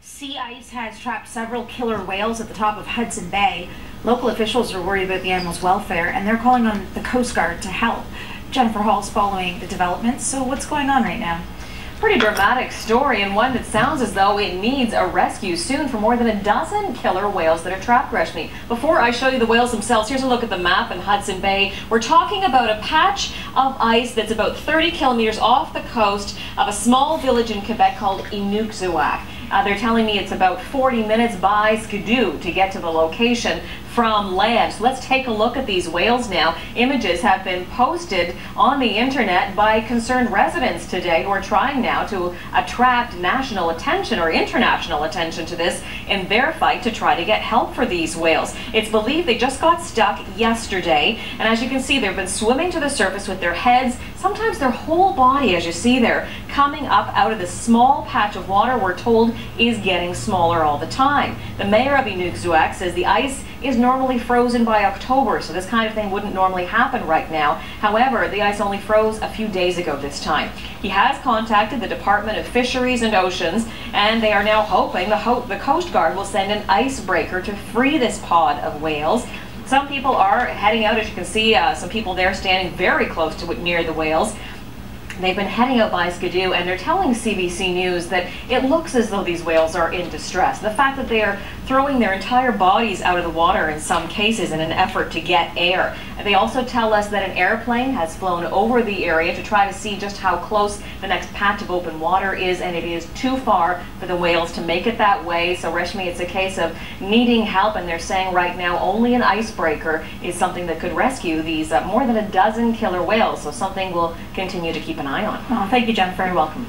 Sea ice has trapped several killer whales at the top of Hudson Bay. Local officials are worried about the animals' welfare, and they're calling on the Coast Guard to help. Jennifer Hall's following the developments, so what's going on right now? Pretty dramatic story, and one that sounds as though it needs a rescue soon for more than a dozen killer whales that are trapped, Reshmi. Before I show you the whales themselves, here's a look at the map in Hudson Bay. We're talking about a patch of ice that's about 30 kilometers off the coast of a small village in Quebec called Inukjuak. They're telling me it's about 40 minutes by Skidoo to get to the location from land. So let's take a look at these whales now. Images have been posted on the internet by concerned residents today who are trying now to attract national attention or international attention to this in their fight to try to get help for these whales. It's believed they just got stuck yesterday, and as you can see, they've been swimming to the surface with their heads, sometimes their whole body, as you see there, coming up out of this small patch of water we're told is getting smaller all the time. The mayor of Inukjuak says the ice is normally frozen by October, so this kind of thing wouldn't normally happen right now. However, the ice only froze a few days ago this time. He has contacted the Department of Fisheries and Oceans, and they are now hoping the Coast Guard will send an icebreaker to free this pod of whales. Some people are heading out, as you can see, some people there standing very close to it near the whales. They've been heading out by Skidoo, and they're telling CBC News that it looks as though these whales are in distress. The fact that they are throwing their entire bodies out of the water in some cases in an effort to get air. And they also tell us that an airplane has flown over the area to try to see just how close the next patch of open water is, and it is too far for the whales to make it that way. So Reshmi, it's a case of needing help, and they're saying right now only an icebreaker is something that could rescue these more than a dozen killer whales. So something we'll continue to keep an eye on. Oh, thank you, Jennifer. You're welcome.